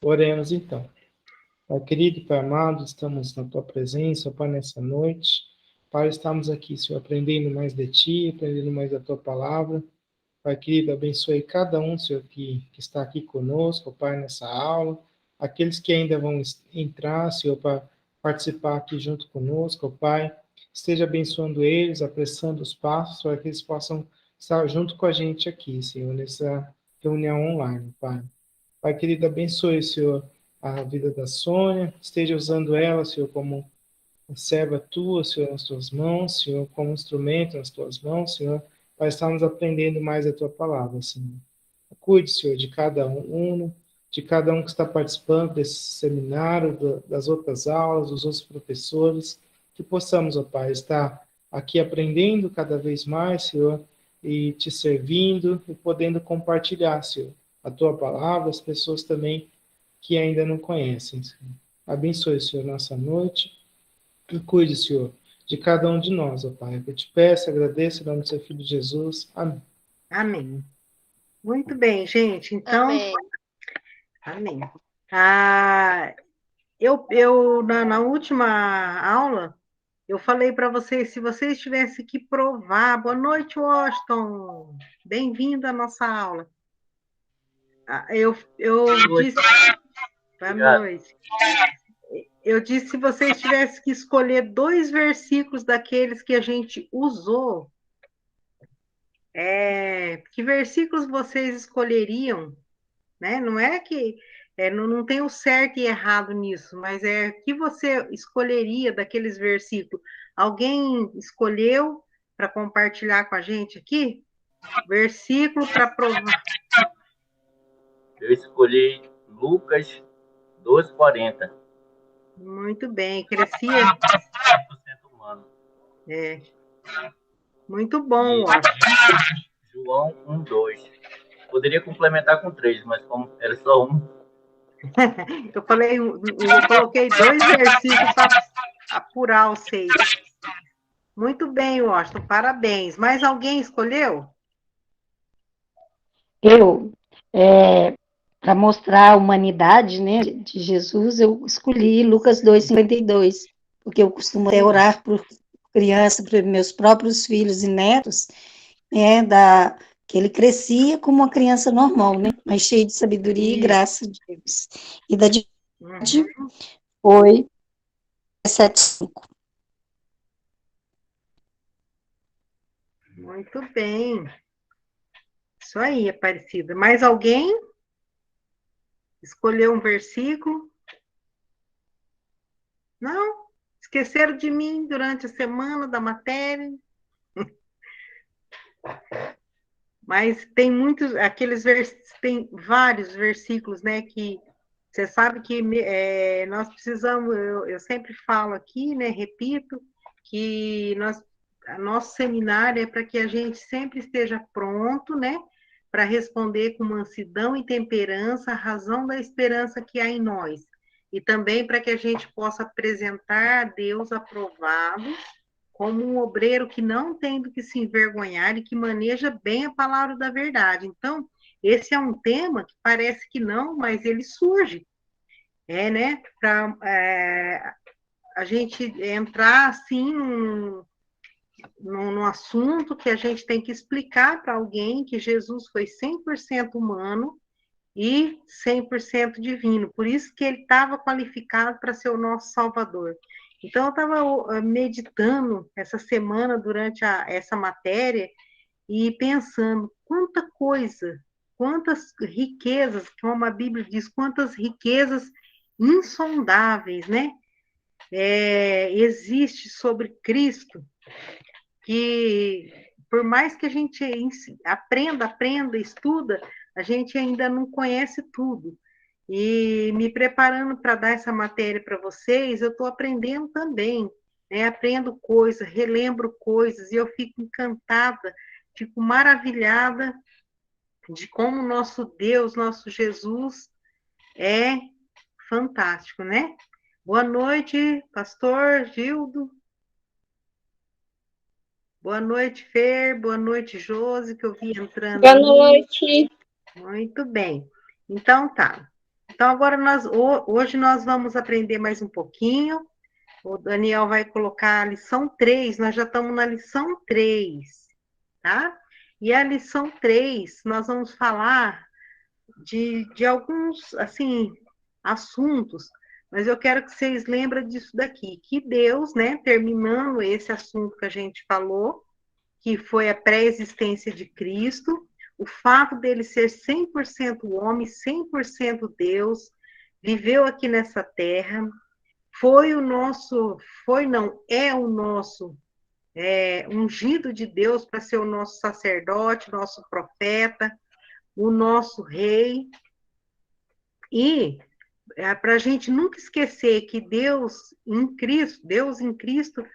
Oremos então. Pai querido, Pai amado, estamos na Tua presença, Pai, nessa noite. Pai, estamos aqui, Senhor, aprendendo mais de Ti, aprendendo mais da Tua palavra. Pai querido, abençoe cada um, Senhor, que está aqui conosco, Pai, nessa aula. Aqueles que ainda vão entrar, Senhor, para participar aqui junto conosco, Pai. Esteja abençoando eles, apressando os passos, para que eles possam estar junto com a gente aqui, Senhor, nessa reunião online, Pai. Pai querido, abençoe, Senhor, a vida da Sônia. Esteja usando ela, Senhor, como serva tua, Senhor, nas tuas mãos, Senhor, como instrumento nas tuas mãos, Senhor, para estarmos aprendendo mais a tua palavra, Senhor. Cuide, Senhor, de cada um, de cada um que está participando desse seminário, das outras aulas, dos outros professores, que possamos, ó Pai, estar aqui aprendendo cada vez mais, Senhor, e te servindo e podendo compartilhar, Senhor, a tua palavra, as pessoas também que ainda não conhecem, Senhor. Abençoe, Senhor, nossa noite e cuide, Senhor, de cada um de nós, ó Pai. Eu te peço, agradeço em nome do seu Filho Jesus. Amém. Amém. Muito bem, gente. Então, amém. Na última aula, eu falei para vocês, se vocês tivessem que provar, boa noite, Washington, bem-vindo à nossa aula. Eu disse, boa noite. Eu disse, se vocês tivessem que escolher 2 versículos daqueles que a gente usou, que versículos vocês escolheriam, né? Não é que não tem o certo e errado nisso, mas que você escolheria daqueles versículos. Alguém escolheu para compartilhar com a gente aqui? Versículo para provar. Eu escolhi Lucas 12:40. Muito bem, crescia. 100% humano. Muito bom, e João 1:2. Poderia complementar com 3, mas como era só um. Eu coloquei 2 versículos para apurar os 6. Muito bem, Washington, parabéns. Mais alguém escolheu? Para mostrar a humanidade, né, de Jesus, eu escolhi Lucas 2:52, porque eu costumo até orar por criança, para meus próprios filhos e netos, que ele crescia como uma criança normal, né, mas cheio de sabedoria e graça de Deus. E da divindade foi 7:5. Muito bem. Isso aí, Aparecida. Mais alguém? Escolheu um versículo? Não? Esqueceram de mim durante a semana da matéria? Mas tem tem vários versículos, né, que você sabe que nós precisamos, eu sempre falo aqui, né, repito, que nosso seminário é para que a gente sempre esteja pronto, né, para responder com mansidão e temperança a razão da esperança que há em nós. E também para que a gente possa apresentar a Deus aprovado, como um obreiro que não tem do que se envergonhar e que maneja bem a palavra da verdade. Então, esse é um tema que parece que não, mas ele surge, né? Para a gente entrar assim num assunto que a gente tem que explicar para alguém que Jesus foi 100% humano e 100% divino. Por isso que ele estava qualificado para ser o nosso Salvador. Então, eu estava meditando essa semana durante essa matéria e pensando quanta coisa, quantas riquezas, como a Bíblia diz, quantas riquezas insondáveis, né? Existe sobre Cristo, que por mais que a gente aprenda, estuda, a gente ainda não conhece tudo. E me preparando para dar essa matéria para vocês, eu estou aprendendo também, né? Aprendo coisas, relembro coisas, e eu fico encantada, fico maravilhada de como nosso Deus, nosso Jesus é fantástico, né? Boa noite, pastor Gildo. Boa noite, Fer. Boa noite, Josi, que eu vi entrando. Boa noite. Muito bem. Então, tá. Então, agora hoje nós vamos aprender mais um pouquinho. O Daniel vai colocar a lição 3, nós já estamos na lição 3, tá? E a lição 3, nós vamos falar de alguns, assim, assuntos, mas eu quero que vocês lembrem disso daqui, que Deus, né, terminando esse assunto que a gente falou, que foi a pré-existência de Cristo, o fato dele ser 100% homem, 100% Deus, viveu aqui nessa terra, é o nosso ungido de Deus para ser o nosso sacerdote, nosso profeta, o nosso rei. E para a gente nunca esquecer que Deus em Cristo,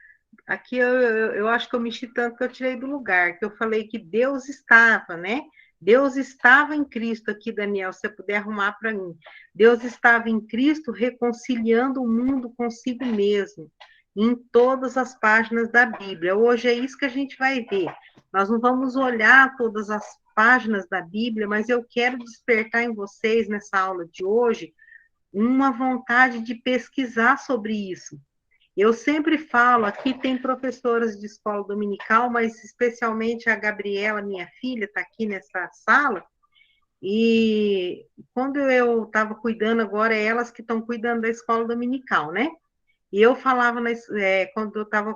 aqui eu acho que eu mexi tanto que eu tirei do lugar, que eu falei que Deus estava, né? Deus estava em Cristo aqui, Daniel, se você puder arrumar para mim. Deus estava em Cristo reconciliando o mundo consigo mesmo, em todas as páginas da Bíblia. Hoje é isso que a gente vai ver. Nós não vamos olhar todas as páginas da Bíblia, mas eu quero despertar em vocês, nessa aula de hoje, uma vontade de pesquisar sobre isso. Eu sempre falo, aqui tem professoras de escola dominical, mas especialmente a Gabriela, minha filha, está aqui nessa sala, e quando eu estava cuidando, agora é elas que estão cuidando da escola dominical, né? E eu falava, quando eu estava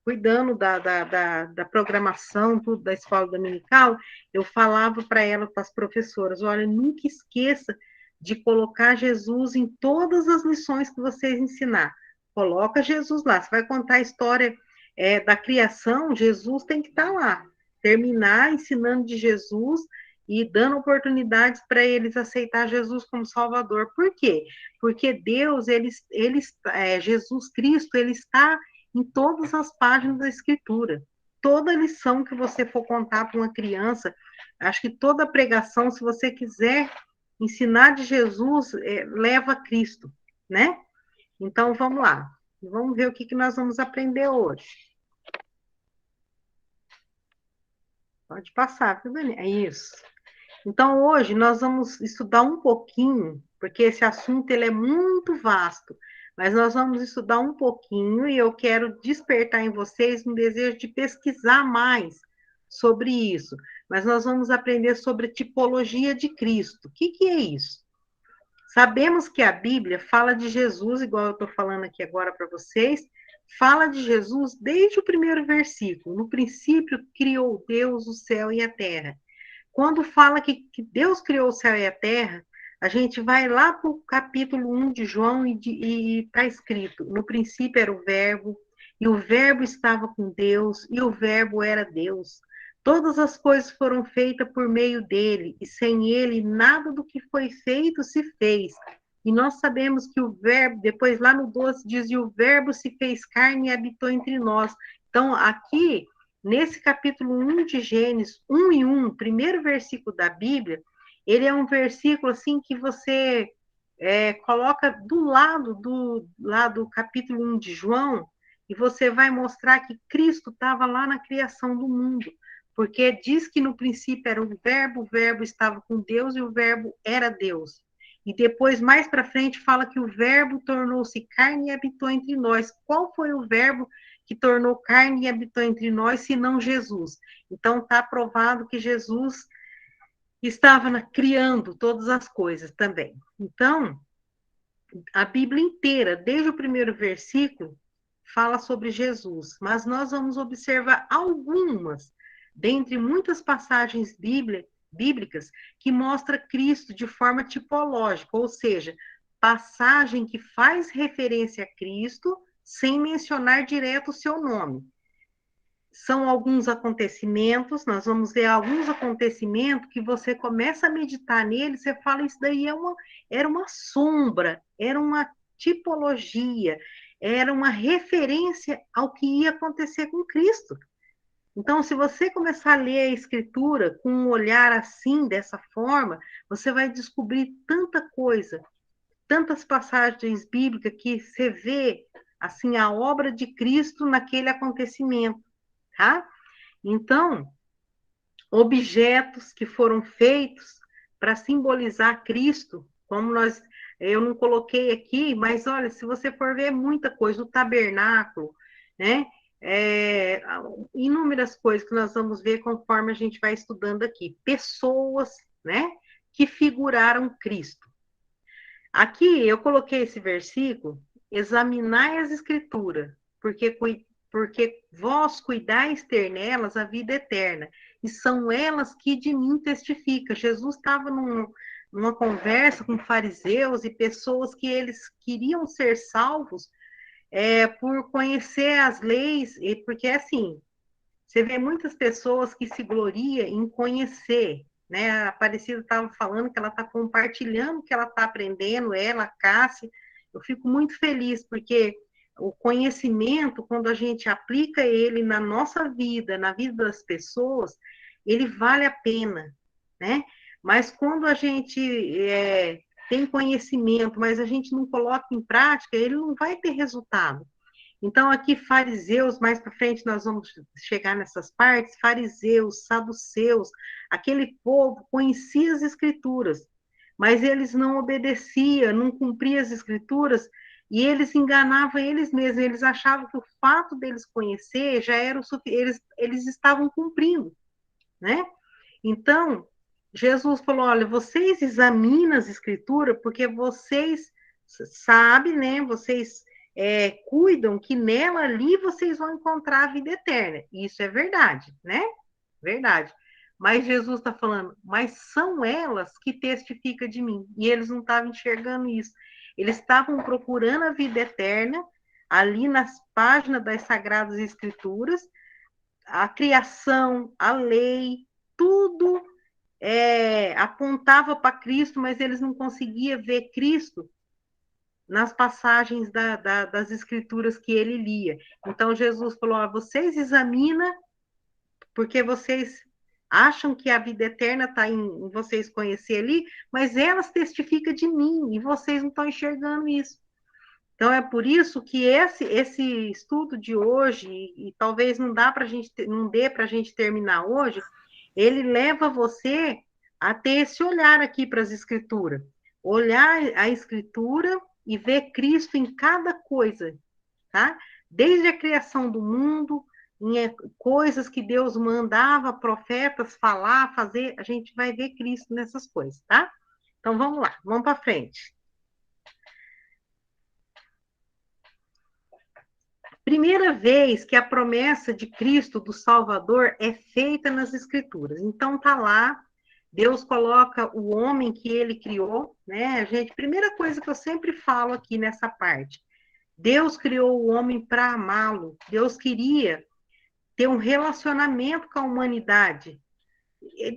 cuidando da programação, tudo da escola dominical, eu falava para elas, para as professoras, olha, nunca esqueça de colocar Jesus em todas as lições que vocês ensinar. Coloca Jesus lá. Você vai contar a história da criação, Jesus tem que estar lá. Terminar ensinando de Jesus e dando oportunidades para eles aceitar Jesus como Salvador. Por quê? Porque Deus, Jesus Cristo, ele está em todas as páginas da Escritura. Toda lição que você for contar para uma criança, acho que toda pregação, se você quiser ensinar de Jesus, leva a Cristo, né? Então, vamos lá. Vamos ver o que nós vamos aprender hoje. Pode passar, viu, Dani? É isso. Então, hoje nós vamos estudar um pouquinho, porque esse assunto ele é muito vasto, mas nós vamos estudar um pouquinho e eu quero despertar em vocês um desejo de pesquisar mais sobre isso. Mas nós vamos aprender sobre tipologia de Cristo. O que é isso? Sabemos que a Bíblia fala de Jesus, igual eu estou falando aqui agora para vocês, fala de Jesus desde o primeiro versículo. No princípio, criou Deus o céu e a terra. Quando fala que Deus criou o céu e a terra, a gente vai lá para o capítulo 1 de João e está escrito, no princípio era o verbo, e o verbo estava com Deus, e o verbo era Deus. Todas as coisas foram feitas por meio dele, e sem ele nada do que foi feito se fez. E nós sabemos que o verbo, depois lá no 12 diz, e o verbo se fez carne e habitou entre nós. Então, aqui, nesse capítulo 1 de Gênesis, 1 e 1, primeiro versículo da Bíblia, ele é um versículo assim que você coloca do lado do capítulo 1 de João, e você vai mostrar que Cristo estava lá na criação do mundo, porque diz que no princípio era o verbo estava com Deus e o verbo era Deus. E depois, mais para frente, fala que o verbo tornou-se carne e habitou entre nós. Qual foi o verbo que tornou carne e habitou entre nós, senão Jesus? Então, está provado que Jesus estava criando todas as coisas também. Então, a Bíblia inteira, desde o primeiro versículo, fala sobre Jesus, mas nós vamos observar algumas, dentre muitas passagens bíblicas, que mostra Cristo de forma tipológica, ou seja, passagem que faz referência a Cristo, sem mencionar direto o seu nome. São alguns acontecimentos, nós vamos ver alguns acontecimentos que você começa a meditar nele, você fala, isso daí era uma sombra, era uma tipologia, era uma referência ao que ia acontecer com Cristo. Então, se você começar a ler a Escritura com um olhar assim, dessa forma, você vai descobrir tanta coisa, tantas passagens bíblicas que você vê, assim, a obra de Cristo naquele acontecimento. Tá? Então, objetos que foram feitos para simbolizar Cristo, como eu não coloquei aqui, mas olha, se você for ver muita coisa, o tabernáculo, né? Inúmeras coisas que nós vamos ver conforme a gente vai estudando aqui. Pessoas, né? Que figuraram Cristo. Aqui eu coloquei esse versículo, examinai as escrituras, porque vós cuidais ter nelas a vida eterna, e são elas que de mim testificam. Jesus estava numa conversa com fariseus e pessoas que eles queriam ser salvos por conhecer as leis, e porque assim, você vê muitas pessoas que se gloriam em conhecer, né? A Aparecida estava falando que ela está compartilhando o que ela está aprendendo, ela, a Cássia. Eu fico muito feliz, porque o conhecimento, quando a gente aplica ele na nossa vida, na vida das pessoas, ele vale a pena, né? Mas quando a gente tem conhecimento, mas a gente não coloca em prática, ele não vai ter resultado. Então, aqui, fariseus, mais para frente nós vamos chegar nessas partes, fariseus, saduceus, aquele povo conhecia as escrituras, mas eles não obedeciam, não cumpriam as escrituras, e eles enganavam eles mesmos, eles achavam que o fato deles conhecer já era o suficiente, eles estavam cumprindo, né? Então, Jesus falou, olha, vocês examinam as escrituras porque vocês sabem, né, vocês cuidam que nela ali vocês vão encontrar a vida eterna. Isso é verdade, né? Verdade. Mas Jesus está falando, mas são elas que testificam de mim. E eles não estavam enxergando isso. Eles estavam procurando a vida eterna ali nas páginas das Sagradas Escrituras, a criação, a lei, tudo apontava para Cristo, mas eles não conseguiam ver Cristo nas passagens das escrituras que ele lia. Então, Jesus falou, vocês examinam, porque vocês acham que a vida eterna está em vocês conhecer ali, mas elas testificam de mim, e vocês não estão enxergando isso. Então, é por isso que esse estudo de hoje, e talvez não dê para a gente terminar hoje, ele leva você a ter esse olhar aqui para as escrituras. Olhar a escritura e ver Cristo em cada coisa, tá? Desde a criação do mundo, em coisas que Deus mandava profetas falar, fazer, a gente vai ver Cristo nessas coisas, tá? Então, vamos lá, vamos para frente. Primeira vez que a promessa de Cristo, do Salvador, é feita nas Escrituras. Então, tá lá, Deus coloca o homem que ele criou, né? Gente, primeira coisa que eu sempre falo aqui nessa parte, Deus criou o homem para amá-lo. Deus queria ter um relacionamento com a humanidade.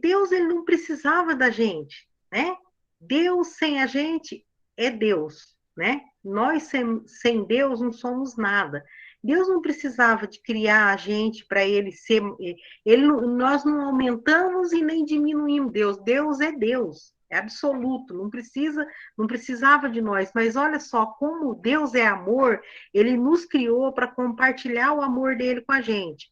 Deus, ele não precisava da gente, né? Deus sem a gente é Deus, né? Nós sem Deus não somos nada. Deus não precisava de criar a gente para ele ser... nós não aumentamos e nem diminuímos Deus. Deus é Deus, é absoluto, não precisava de nós. Mas olha só, como Deus é amor, ele nos criou para compartilhar o amor dele com a gente.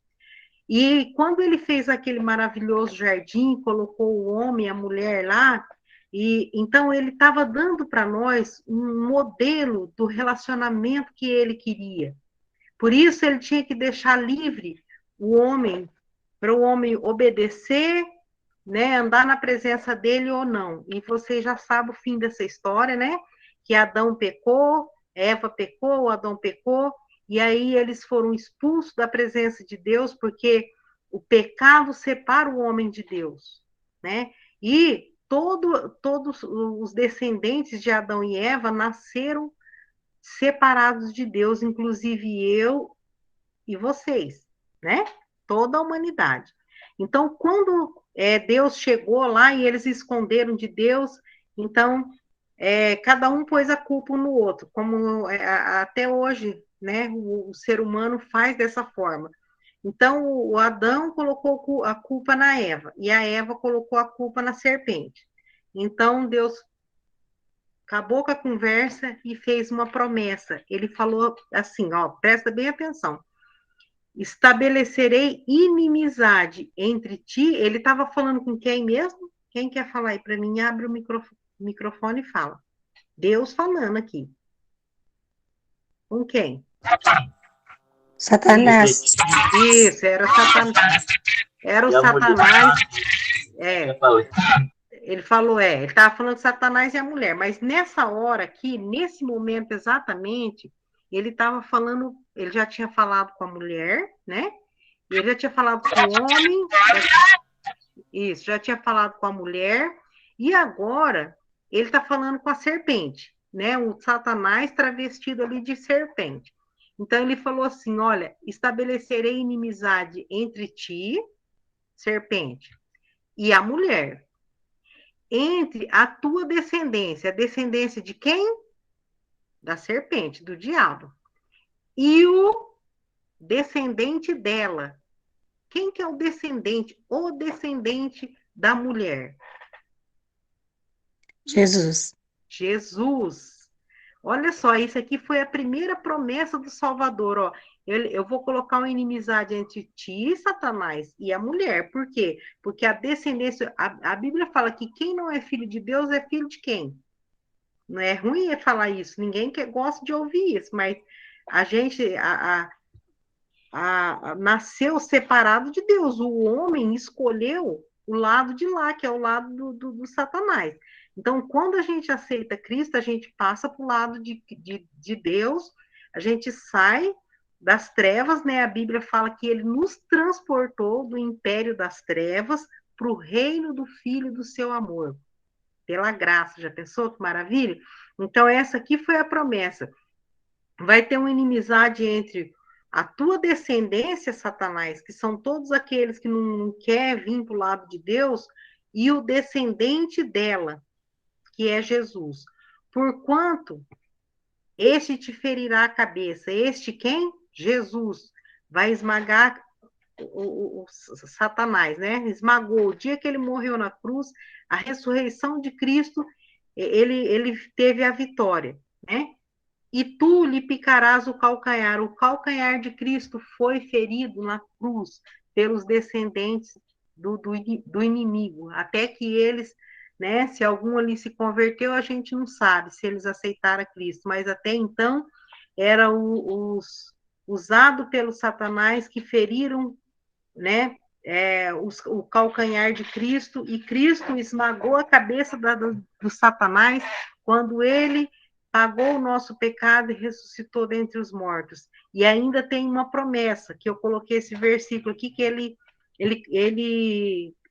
E quando ele fez aquele maravilhoso jardim, colocou o homem e a mulher lá, e então ele estava dando para nós um modelo do relacionamento que ele queria. Por isso ele tinha que deixar livre o homem, para o homem obedecer, né, andar na presença dele ou não. E você já sabe o fim dessa história, né? Que Adão pecou, Eva pecou, Adão pecou, e aí eles foram expulsos da presença de Deus, porque o pecado separa o homem de Deus, né? E todos os descendentes de Adão e Eva nasceram separados de Deus, inclusive eu e vocês, né? Toda a humanidade. Então, quando Deus chegou lá e eles esconderam de Deus, então cada um pôs a culpa no outro, como até hoje, né? O ser humano faz dessa forma. Então, o Adão colocou a culpa na Eva, e a Eva colocou a culpa na serpente. Então, Deus acabou com a conversa e fez uma promessa. Ele falou assim, ó, presta bem atenção. Estabelecerei inimizade entre ti. Ele estava falando com quem mesmo? Quem quer falar aí para mim, abre o microfone e fala. Deus falando aqui. Com quem? Satanás. Isso, era Satanás. Era o E a mulher? Satanás. Já falei. Ele falou, ele estava falando de Satanás e a mulher, mas nessa hora aqui, nesse momento exatamente, ele estava falando, ele já tinha falado com a mulher, né? Ele já tinha falado com o homem, isso, já tinha falado com a mulher, e agora ele está falando com a serpente, né? O Satanás travestido ali de serpente. Então ele falou assim: olha, estabelecerei inimizade entre ti, serpente, e a mulher, entre a tua descendência, a descendência de quem? Da serpente, do diabo, e o descendente dela. Quem que é o descendente? O descendente da mulher. Jesus. Jesus. Olha só, isso aqui foi a primeira promessa do Salvador, ó. Eu vou colocar uma inimizade entre ti, Satanás, e a mulher. Por quê? Porque a descendência, a Bíblia fala que quem não é filho de Deus é filho de quem? Não é ruim falar isso, ninguém gosta de ouvir isso, mas a gente nasceu separado de Deus. O homem escolheu o lado de lá, que é o lado do Satanás. Então, quando a gente aceita Cristo, a gente passa para o lado de Deus, a gente sai das trevas, né? A Bíblia fala que ele nos transportou do império das trevas para o reino do Filho do seu amor. Pela graça, já pensou que maravilha? Então, essa aqui foi a promessa. Vai ter uma inimizade entre a tua descendência, Satanás, que são todos aqueles que não quer vir para o lado de Deus, e o descendente dela, que é Jesus. Porquanto este te ferirá a cabeça. Este quem? Jesus. Vai esmagar o Satanás, né? Esmagou. O dia que ele morreu na cruz, a ressurreição de Cristo, ele teve a vitória, né? E tu lhe picarás o calcanhar. O calcanhar de Cristo foi ferido na cruz pelos descendentes do inimigo, até que eles, né, se algum ali se converteu, a gente não sabe se eles aceitaram a Cristo, mas até então era usado pelo Satanás que feriram, né, o calcanhar de Cristo, e Cristo esmagou a cabeça do Satanás quando ele pagou o nosso pecado e ressuscitou dentre os mortos. E ainda tem uma promessa, que eu coloquei esse versículo aqui, que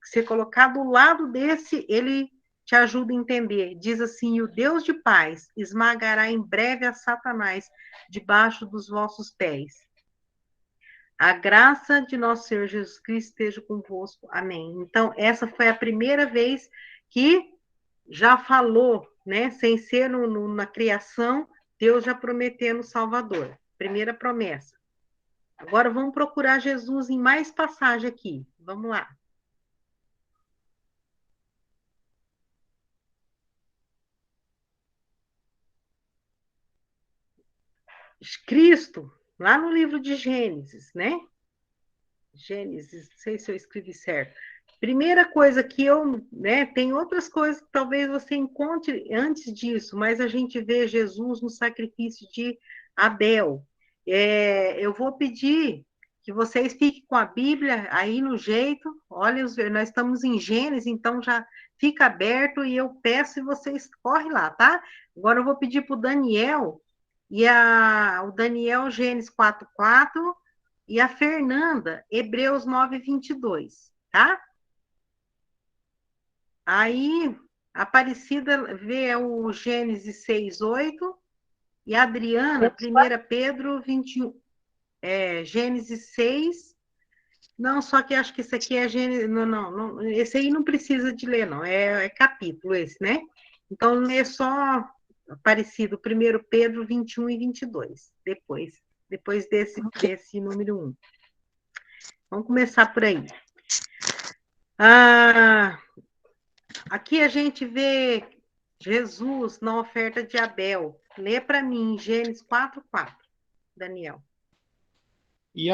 se colocar do lado desse, ele te ajuda a entender. Diz assim: o Deus de paz esmagará em breve a Satanás debaixo dos vossos pés. A graça de nosso Senhor Jesus Cristo esteja convosco. Amém. Então, essa foi a primeira vez que já falou, né? Sem ser na criação, Deus já prometendo o Salvador. Primeira promessa. Agora vamos procurar Jesus em mais passagem aqui. Vamos lá. Cristo, lá no livro de Gênesis, né? Gênesis, não sei se eu escrevi certo. Primeira coisa que né, tem outras coisas que talvez você encontre antes disso, mas a gente vê Jesus no sacrifício de Abel. Eu vou pedir que vocês fiquem com a Bíblia aí no jeito. Olha, nós estamos em Gênesis, então já fica aberto e eu peço e vocês correm lá, tá? Agora eu vou pedir para o Daniel, o Daniel Gênesis 4:4, e a Fernanda, Hebreus 9:22, tá? Aí, a Aparecida vê o Gênesis 6:8, e a Adriana, 1 Pedro 21, Gênesis 6. Não, só que acho que isso aqui é Gênesis. Não, esse aí não precisa de ler, não. É capítulo esse, né? Então, lê só Aparecido, 1 Pedro 21 e 22, depois desse número 1. Vamos começar por aí. Aqui a gente vê Jesus na oferta de Abel. Lê para mim, Gênesis 4:4, Daniel. E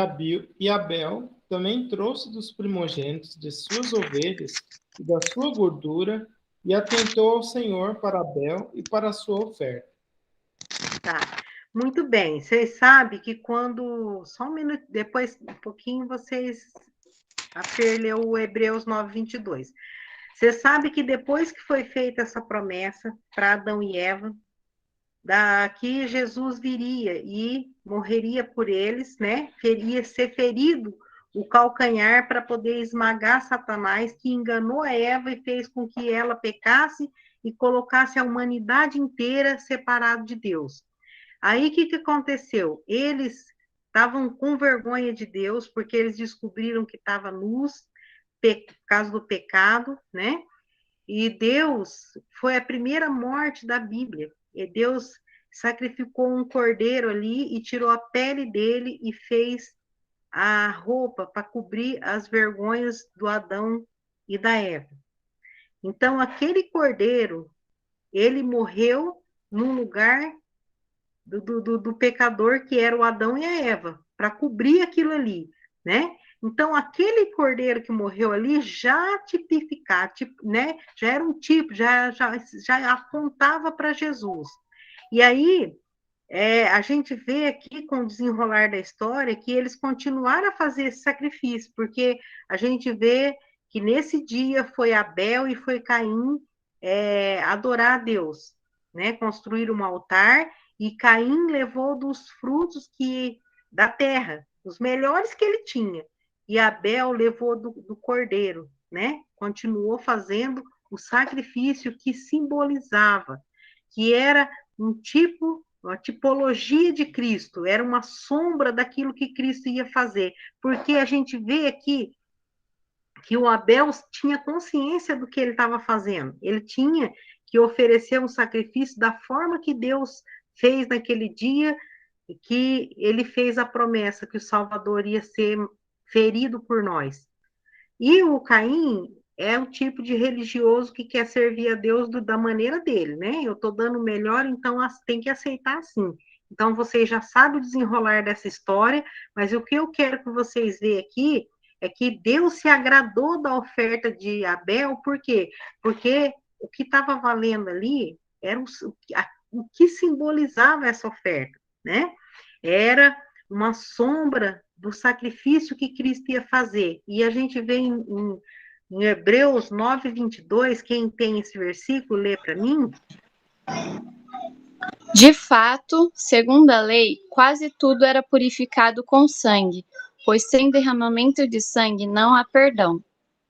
Abel também trouxe dos primogênitos de suas ovelhas e da sua gordura, e atentou ao Senhor para Abel e para a sua oferta. Tá. Muito bem. Vocês sabem que quando... Só um minuto, depois, um pouquinho, a Fer leu o Hebreus 9, 22. Você sabe que depois que foi feita essa promessa para Adão e Eva, que Jesus viria e morreria por eles, né? Ia ser ferido o calcanhar para poder esmagar Satanás, que enganou a Eva e fez com que ela pecasse e colocasse a humanidade inteira separada de Deus. Aí, o que aconteceu? Eles estavam com vergonha de Deus, porque eles descobriram que estava nus, por causa do pecado, né? E Deus foi a primeira morte da Bíblia. E Deus sacrificou um cordeiro ali e tirou a pele dele e fez a roupa para cobrir as vergonhas do Adão e da Eva. Então, aquele cordeiro, ele morreu no lugar do pecador, que era o Adão e a Eva, para cobrir aquilo ali, né? Então, aquele cordeiro que morreu ali já tipificava, né? Já era um tipo, já apontava para Jesus. E aí, a gente vê aqui, com o desenrolar da história, que eles continuaram a fazer esse sacrifício, porque a gente vê que nesse dia foi Abel e foi Caim adorar a Deus, né? Construir um altar, e Caim levou dos frutos da terra, os melhores que ele tinha, e Abel levou do cordeiro, né? Continuou fazendo o sacrifício que simbolizava, que era uma tipologia de Cristo, era uma sombra daquilo que Cristo ia fazer, porque a gente vê aqui que o Abel tinha consciência do que ele estava fazendo, ele tinha que oferecer um sacrifício da forma que Deus fez naquele dia, que ele fez a promessa que o Salvador ia ser ferido por nós. E o Caim é o tipo de religioso que quer servir a Deus da maneira dele, né? Eu estou dando o melhor, então tem que aceitar assim. Então, vocês já sabem o desenrolar dessa história, mas o que eu quero que vocês vejam aqui é que Deus se agradou da oferta de Abel, por quê? Porque o que estava valendo ali era o que simbolizava essa oferta, né? Era uma sombra do sacrifício que Cristo ia fazer. E a gente vê em Hebreus 9, 22, quem tem esse versículo, lê para mim. De fato, segundo a lei, quase tudo era purificado com sangue, pois sem derramamento de sangue não há perdão.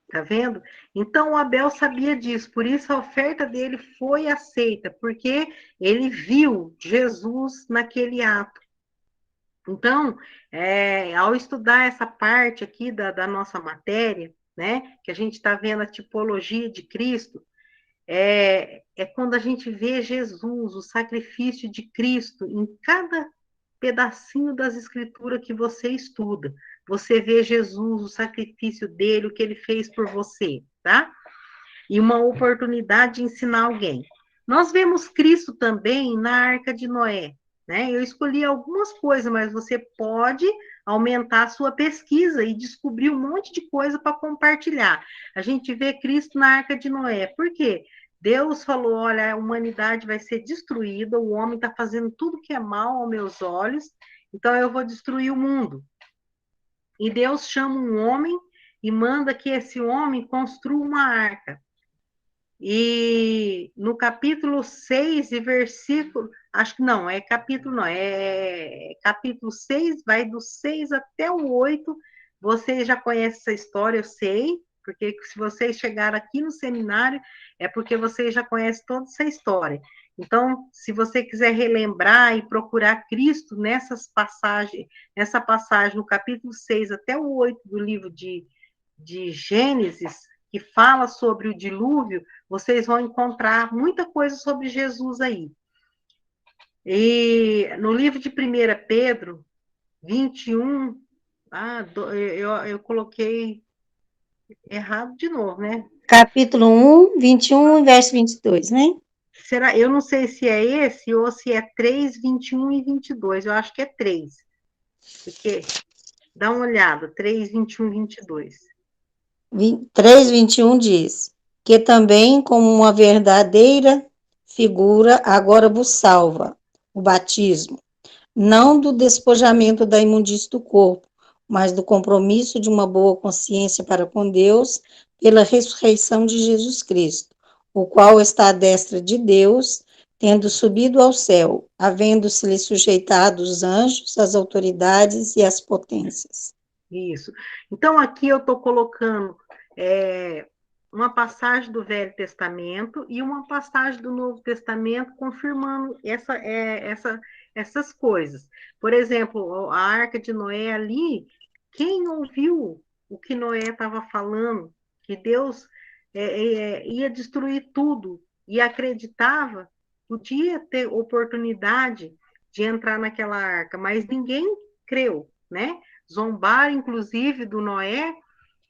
Tá vendo? Então, o Abel sabia disso, por isso a oferta dele foi aceita, porque ele viu Jesus naquele ato. Então, ao estudar essa parte aqui da nossa matéria, né, que a gente está vendo a tipologia de Cristo, é quando a gente vê Jesus, o sacrifício de Cristo, em cada pedacinho das Escrituras que você estuda. Você vê Jesus, o sacrifício dele, o que ele fez por você, tá? E uma oportunidade de ensinar alguém. Nós vemos Cristo também na Arca de Noé, né? Eu escolhi algumas coisas, mas você pode aumentar a sua pesquisa e descobrir um monte de coisa para compartilhar. A gente vê Cristo na Arca de Noé. Por quê? Deus falou, olha, a humanidade vai ser destruída, o homem está fazendo tudo que é mal aos meus olhos, então eu vou destruir o mundo. E Deus chama um homem e manda que esse homem construa uma arca. E no capítulo 6 e versículo, acho que não, capítulo 6, vai do 6 até o 8, vocês já conhecem essa história, eu sei, porque se vocês chegaram aqui no seminário, é porque vocês já conhecem toda essa história. Então, se você quiser relembrar e procurar Cristo nessa passagem no capítulo 6 até o 8 do livro de Gênesis, que fala sobre o dilúvio, vocês vão encontrar muita coisa sobre Jesus aí. E no livro de 1 Pedro 21, eu coloquei errado de novo, né? Capítulo 1, 21 e verso 22, né? Eu não sei se é esse ou se é 3, 21 e 22. Eu acho que é 3. Porque Dá uma olhada, 3, 21, 22. 3:21 diz: que também, como uma verdadeira figura, agora vos salva, o batismo, não do despojamento da imundície do corpo, mas do compromisso de uma boa consciência para com Deus pela ressurreição de Jesus Cristo, o qual está à destra de Deus, tendo subido ao céu, havendo-se-lhe sujeitado os anjos, as autoridades e as potências. Isso. Então, aqui eu estou colocando uma passagem do Velho Testamento e uma passagem do Novo Testamento confirmando essas coisas. Por exemplo, a Arca de Noé ali, quem ouviu o que Noé estava falando, que Deus ia destruir tudo e acreditava, podia ter oportunidade de entrar naquela arca, mas ninguém creu, né? Zombaram, inclusive, do Noé,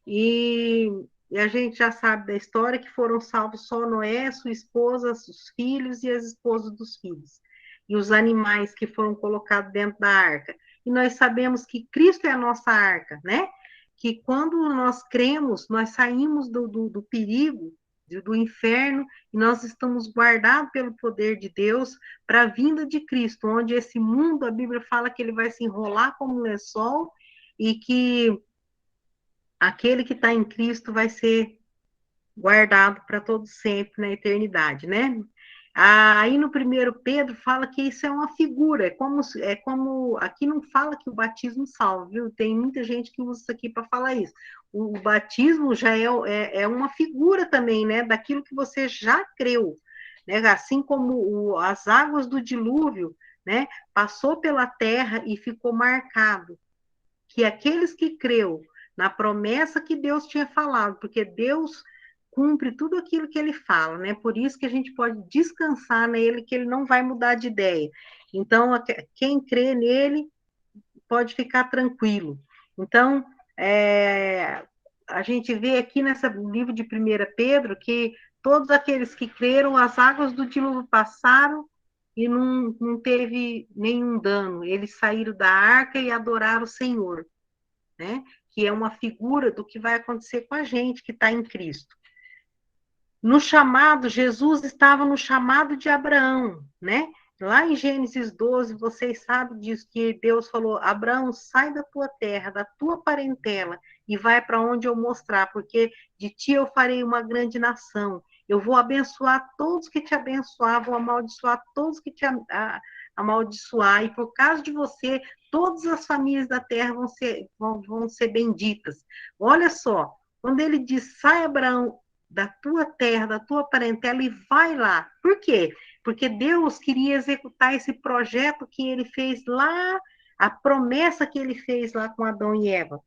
e a gente já sabe da história que foram salvos só Noé, sua esposa, os filhos e as esposas dos filhos, e os animais que foram colocados dentro da arca. E nós sabemos que Cristo é a nossa arca, né? Que quando nós cremos, nós saímos do perigo, do inferno, e nós estamos guardados pelo poder de Deus para a vinda de Cristo, onde esse mundo, a Bíblia fala que ele vai se enrolar como um lençol, e que aquele que está em Cristo vai ser guardado para todo sempre na eternidade, né? Aí no 1 Pedro fala que isso é uma figura, é como aqui não fala que o batismo salva, viu? Tem muita gente que usa isso aqui para falar isso. O batismo já é uma figura também, né? Daquilo que você já creu, né? Assim como as águas do dilúvio, né? Passou pela terra e ficou marcado que aqueles que creu na promessa que Deus tinha falado, porque Deus cumpre tudo aquilo que ele fala, né? Por isso que a gente pode descansar nele, que ele não vai mudar de ideia. Então, quem crê nele pode ficar tranquilo. Então, a gente vê aqui nesse livro de 1 Pedro que todos aqueles que creram, as águas do dilúvio passaram e não teve nenhum dano. Eles saíram da arca e adoraram o Senhor, né? Que é uma figura do que vai acontecer com a gente que está em Cristo. No chamado, Jesus estava no chamado de Abraão, né? Lá em Gênesis 12, vocês sabem disso, que Deus falou: Abraão, sai da tua terra, da tua parentela, e vai para onde eu mostrar, porque de ti eu farei uma grande nação. Eu vou abençoar todos que te abençoar, vou amaldiçoar todos que te amaldiçoar, e por causa de você, todas as famílias da terra vão ser benditas. Olha só, quando ele diz: sai, Abraão, da tua terra, da tua parentela, e vai lá. Por quê? Porque Deus queria executar esse projeto que ele fez lá, a promessa que ele fez lá com Adão e Eva,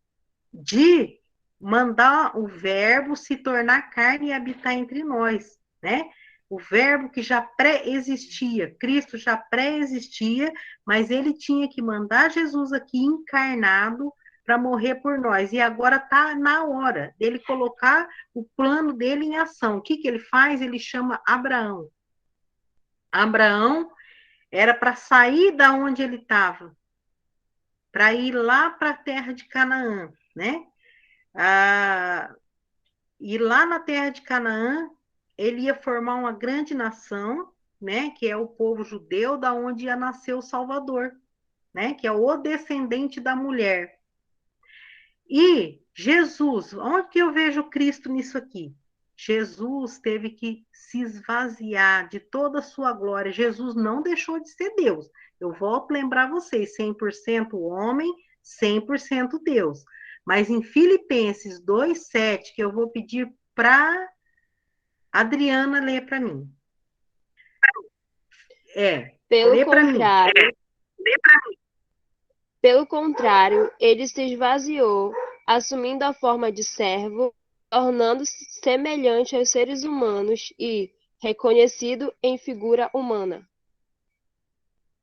de mandar o verbo se tornar carne e habitar entre nós, né? O verbo que já pré-existia, Cristo já pré-existia, mas ele tinha que mandar Jesus aqui encarnado para morrer por nós. E agora está na hora dele colocar o plano dele em ação. O que ele faz? Ele chama Abraão. Abraão era para sair da onde ele estava, para ir lá para a terra de Canaã, né? E lá na terra de Canaã, ele ia formar uma grande nação, né? Que é o povo judeu, da onde ia nascer o Salvador, né? Que é o descendente da mulher. E Jesus, onde que eu vejo Cristo nisso aqui? Jesus teve que se esvaziar de toda a sua glória. Jesus não deixou de ser Deus. Eu volto a lembrar vocês, 100% homem, 100% Deus. Mas em Filipenses 2:7, que eu vou pedir para Adriana ler para mim. Lê para mim. Pelo contrário, ele se esvaziou, assumindo a forma de servo, tornando-se semelhante aos seres humanos e reconhecido em figura humana.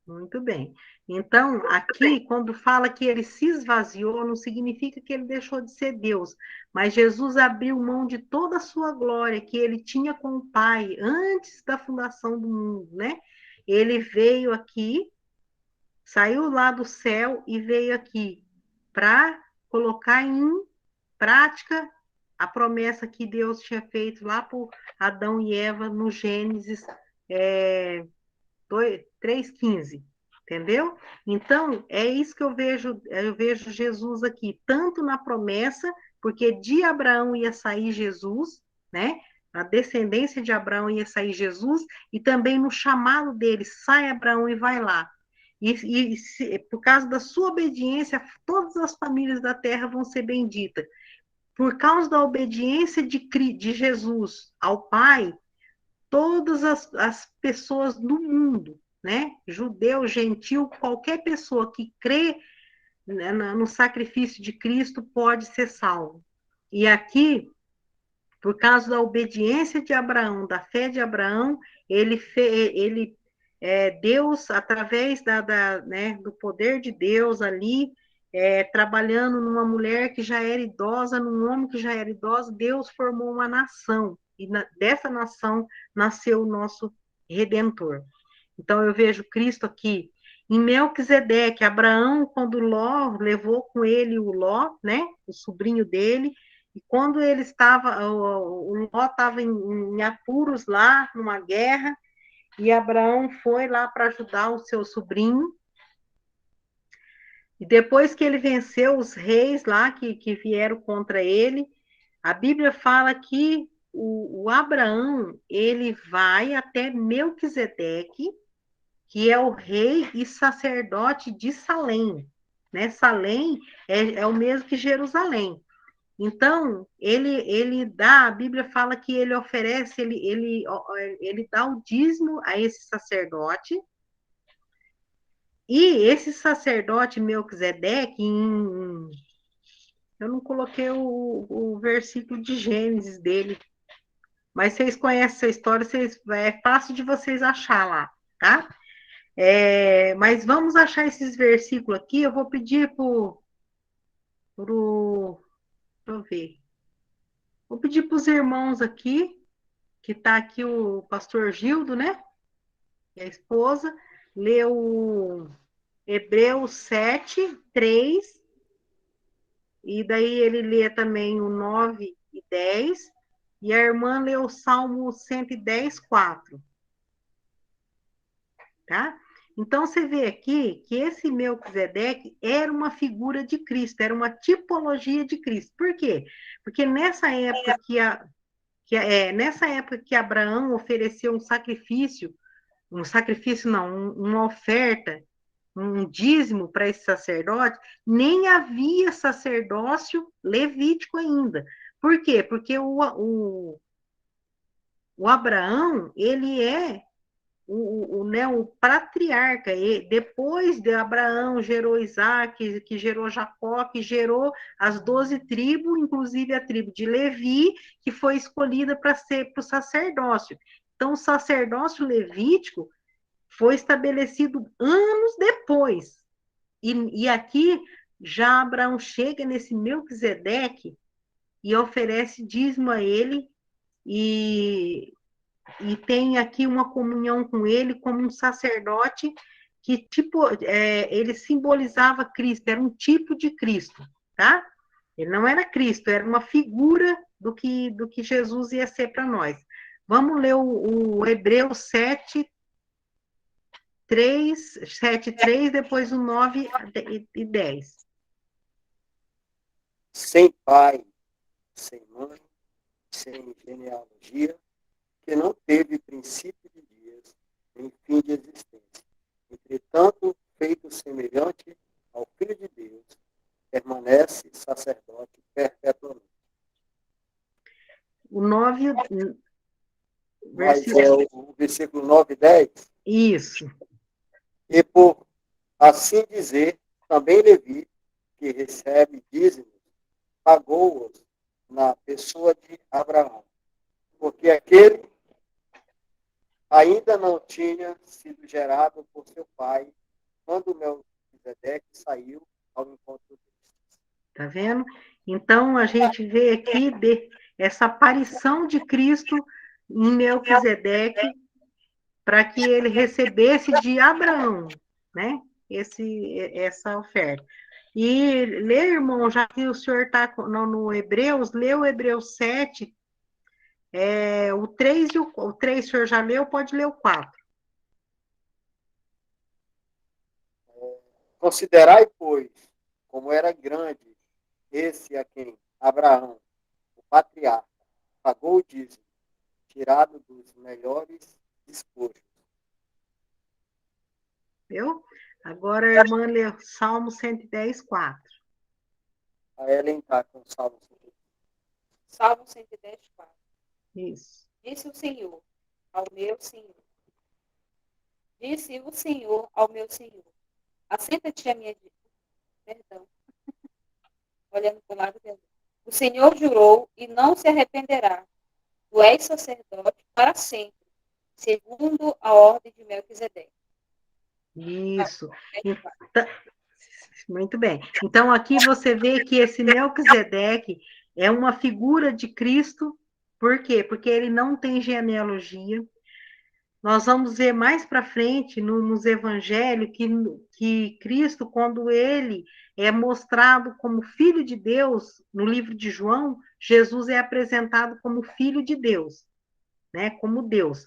Muito bem. Então, aqui, quando fala que ele se esvaziou, não significa que ele deixou de ser Deus, mas Jesus abriu mão de toda a sua glória que ele tinha com o Pai antes da fundação do mundo, né? Ele veio aqui, saiu lá do céu e veio aqui para colocar em prática a promessa que Deus tinha feito lá por Adão e Eva no Gênesis 3:15, entendeu? Então, é isso que eu vejo Jesus aqui, tanto na promessa, porque de Abraão ia sair Jesus, né? A descendência de Abraão ia sair Jesus, e também no chamado dele, sai Abraão e vai lá. Por causa da sua obediência, todas as famílias da terra vão ser benditas. Por causa da obediência de Jesus ao Pai, todas as pessoas do mundo, né? Judeu, gentil, qualquer pessoa que crê no sacrifício de Cristo pode ser salvo. E aqui, por causa da obediência de Abraão, da fé de Abraão, Deus, através do poder de Deus ali, trabalhando numa mulher que já era idosa, num homem que já era idoso, Deus formou uma nação. E dessa nação nasceu o nosso Redentor. Então, eu vejo Cristo aqui em Melquisedeque. Abraão, quando Ló levou com ele o Ló, né, o sobrinho dele, e quando ele estava, o Ló estava em apuros lá, numa guerra, e Abraão foi lá para ajudar o seu sobrinho. E depois que ele venceu os reis lá que vieram contra ele, a Bíblia fala que o Abraão, ele vai até Melquisedeque, que é o rei e sacerdote de Salém, né? Salém é o mesmo que Jerusalém. Então, a Bíblia fala que ele oferece, ele dá o dízimo a esse sacerdote, e esse sacerdote Melquisedeque, eu não coloquei o versículo de Gênesis dele, mas vocês conhecem essa história, é fácil de vocês achar lá, tá? Mas vamos achar esses versículos aqui. Eu vou pedir deixa eu ver. Vou pedir para os irmãos aqui, que está aqui o pastor Gildo, né? E a esposa, ler o Hebreus 7:3, e daí ele lê também o 9 e 10, e a irmã lê o Salmo 110:4. Tá? Então, você vê aqui que esse Melquisedeque era uma figura de Cristo, era uma tipologia de Cristo. Por quê? Porque nessa época nessa época que Abraão ofereceu um sacrifício não, uma oferta, um dízimo para esse sacerdote, nem havia sacerdócio levítico ainda. Por quê? Porque o Abraão, ele é o patriarca. E depois de Abraão gerou Isaac, que gerou Jacó, que gerou as 12 tribos, inclusive a tribo de Levi, que foi escolhida para ser para o sacerdócio. Então, o sacerdócio levítico foi estabelecido anos depois. E aqui, já Abraão chega nesse Melquisedeque e oferece dízimo a ele, e tem aqui uma comunhão com ele como um sacerdote que, ele simbolizava Cristo, era um tipo de Cristo, tá? Ele não era Cristo, era uma figura do que Jesus ia ser para nós. Vamos ler o Hebreus 7:3, depois o 9 e 10. Sem pai, sem mãe, sem genealogia, que não teve princípio de dias, nem fim de existência. Entretanto, feito semelhante ao Filho de Deus, permanece sacerdote perpetuamente. O 9, Mas é o versículo 9 e 10. Isso. E por assim dizer, também Levi, que recebe dízimos, pagou-os na pessoa de Abraão, porque aquele ainda não tinha sido gerado por seu pai quando Melquisedeque saiu ao encontro deles. Tá vendo? Então, a gente vê aqui essa aparição de Cristo em Melquisedeque para que ele recebesse de Abraão, né? Essa oferta. E lê, irmão, já que o senhor está no Hebreus, lê o Hebreus 7, o 3 e o 3 o senhor já leu, pode ler o 4. Considerai, pois, como era grande esse a quem Abraão, o patriarca, pagou o dízimo, tirado dos melhores despojos. Viu? Agora a irmã lê Salmo 110, 4. A Ellen está com o Salmo. Salmo 110, 4. Isso. Disse o Senhor ao meu Senhor. Disse o Senhor ao meu Senhor. Assenta-te à minha direita. Perdão. Olhando para o lado dele. O Senhor jurou e não se arrependerá. Tu és sacerdote para sempre, segundo a ordem de Melquisedeque. Isso. Então, muito bem. Então, aqui você vê que esse Melquisedeque é uma figura de Cristo. Por quê? Porque ele não tem genealogia. Nós vamos ver mais para frente nos evangelhos que Cristo, quando ele é mostrado como filho de Deus, no livro de João, Jesus é apresentado como filho de Deus, né? Como Deus.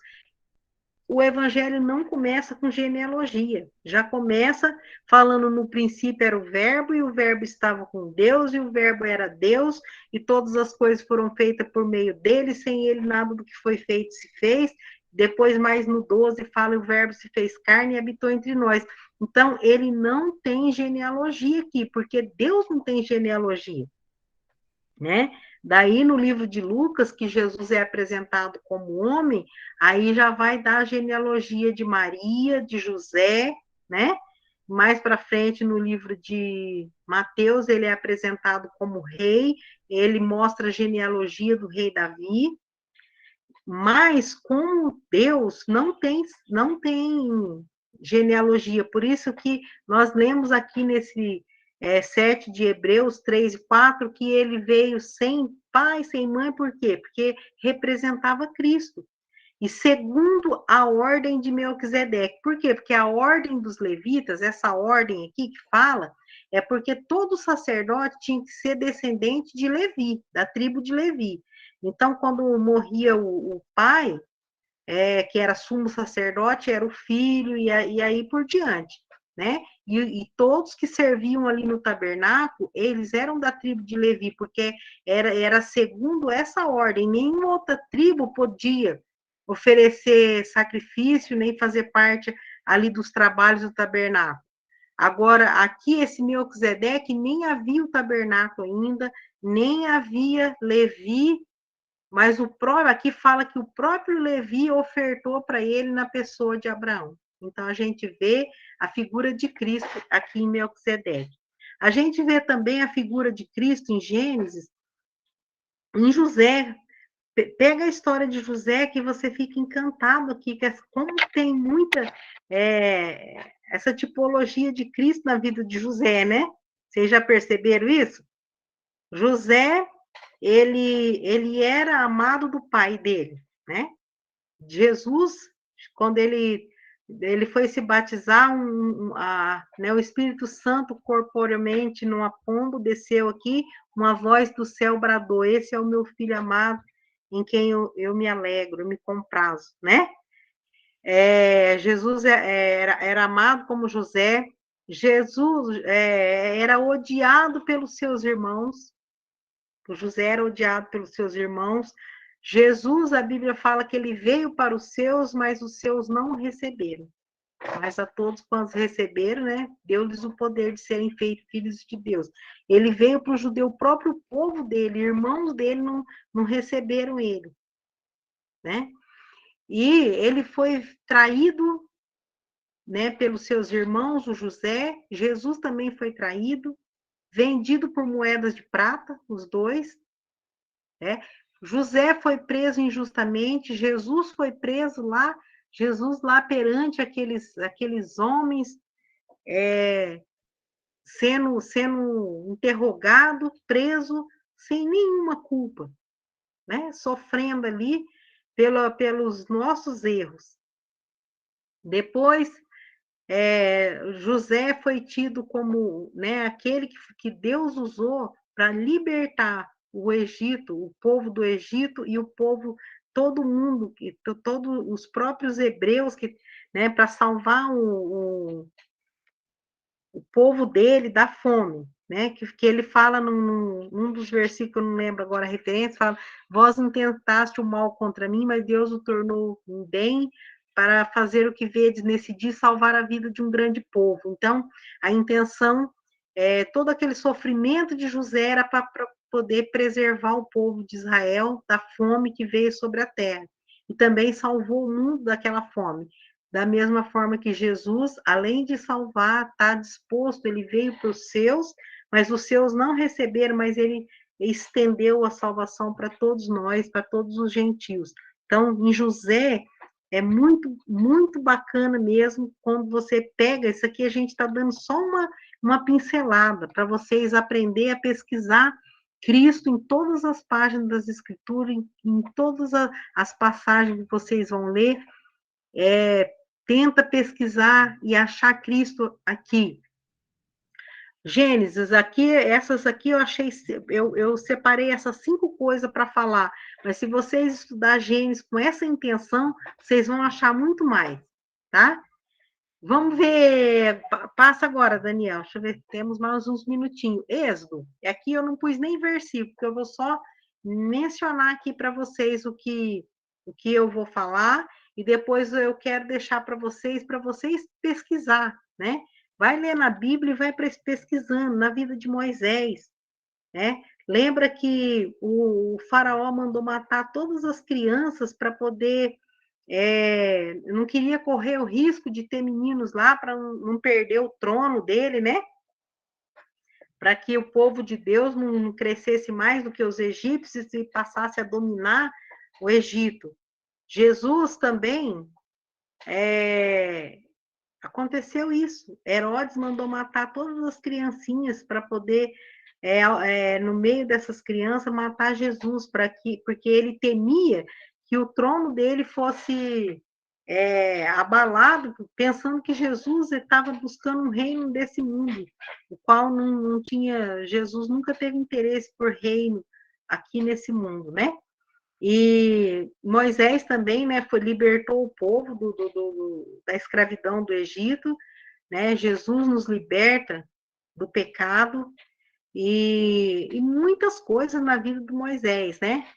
O evangelho não começa com genealogia, já começa falando no princípio era o verbo, e o verbo estava com Deus, e o verbo era Deus, e todas as coisas foram feitas por meio dele, sem ele nada do que foi feito se fez. Depois, mais no 12, fala o verbo se fez carne e habitou entre nós. Então, ele não tem genealogia aqui, porque Deus não tem genealogia, né? Daí, no livro de Lucas, que Jesus é apresentado como homem, aí já vai dar a genealogia de Maria, de José, né? Mais para frente, no livro de Mateus, ele é apresentado como rei, ele mostra a genealogia do rei Davi, mas como Deus não tem genealogia, por isso que nós lemos aqui nesse 7 de Hebreus 3 e 4, que ele veio sem pai, sem mãe, por quê? Porque representava Cristo. E segundo a ordem de Melquisedeque. Por quê? Porque a ordem dos levitas, essa ordem aqui que fala, é porque todo sacerdote tinha que ser descendente de Levi, da tribo de Levi. Então, quando morria o pai, que era sumo sacerdote, era o filho, e aí por diante, né? E todos que serviam ali no tabernáculo, eles eram da tribo de Levi, porque era segundo essa ordem, nenhuma outra tribo podia oferecer sacrifício, nem fazer parte ali dos trabalhos do tabernáculo. Agora, aqui, esse Melquisedeque, nem havia o tabernáculo ainda, nem havia Levi, mas aqui fala que o próprio Levi ofertou para ele na pessoa de Abraão. Então, a gente vê a figura de Cristo aqui em Melquisedeque. A gente vê também a figura de Cristo em Gênesis, em José. Pega a história de José, que você fica encantado aqui, que como tem muita essa tipologia de Cristo na vida de José, né? Vocês já perceberam isso? José, ele era amado do pai dele, né? Jesus, quando ele foi se batizar, o Espírito Santo corporeamente numa pomba desceu aqui, uma voz do céu bradou: esse é o meu filho amado, em quem eu me alegro, eu me comprazo, né? Jesus era amado como José. Jesus era odiado pelos seus irmãos. O José era odiado pelos seus irmãos. Jesus, a Bíblia fala que ele veio para os seus, mas os seus não o receberam. Mas a todos quantos receberam, né, deu-lhes o poder de serem feitos filhos de Deus. Ele veio para o judeu, o próprio povo dele, irmãos dele não receberam ele, né? E ele foi traído, né, pelos seus irmãos, o José. Jesus também foi traído, vendido por moedas de prata, os dois, né? José foi preso injustamente, Jesus foi preso lá, Jesus lá perante aqueles homens, sendo interrogado, preso, sem nenhuma culpa, né? Sofrendo ali pelos nossos erros. Depois, José foi tido como, né, aquele que Deus usou para libertar o Egito, o povo do Egito e o povo, todo mundo, todos os próprios hebreus, né, para salvar o povo dele da fome, né? Que ele fala num dos versículos, eu não lembro agora a referência, fala: vós intentaste o mal contra mim, mas Deus o tornou um bem para fazer o que vedes nesse dia, salvar a vida de um grande povo. Então, a intenção, todo aquele sofrimento de José era para poder preservar o povo de Israel da fome que veio sobre a terra. E também salvou o mundo daquela fome. Da mesma forma que Jesus, além de salvar, está disposto, ele veio para os seus, mas os seus não receberam, mas ele estendeu a salvação para todos nós, para todos os gentios. Então, em José, é muito, muito bacana mesmo quando você pega, isso aqui a gente está dando só uma pincelada, para vocês aprender a pesquisar Cristo em todas as páginas das Escrituras, em todas as passagens que vocês vão ler, tenta pesquisar e achar Cristo aqui. Gênesis, essas aqui eu achei, eu separei essas 5 coisas para falar, mas se vocês estudar Gênesis com essa intenção, vocês vão achar muito mais, tá? Vamos ver, passa agora, Daniel, deixa eu ver, temos mais uns minutinhos. Êxodo, aqui eu não pus nem versículo, porque eu vou só mencionar aqui para vocês o que eu vou falar, e depois eu quero deixar para vocês pesquisar, né? Vai ler na Bíblia e vai pesquisando na vida de Moisés, né? Lembra que o faraó mandou matar todas as crianças para poder... não queria correr o risco de ter meninos lá para não perder o trono dele, né? Para que o povo de Deus não crescesse mais do que os egípcios e passasse a dominar o Egito. Jesus também, aconteceu isso. Herodes mandou matar todas as criancinhas para poder, no meio dessas crianças, matar Jesus, porque ele temia que o trono dele fosse abalado, pensando que Jesus estava buscando um reino desse mundo, o qual não tinha, Jesus nunca teve interesse por reino aqui nesse mundo, né? E Moisés também, né, libertou o povo da escravidão do Egito, né? Jesus nos liberta do pecado e muitas coisas na vida de Moisés, né?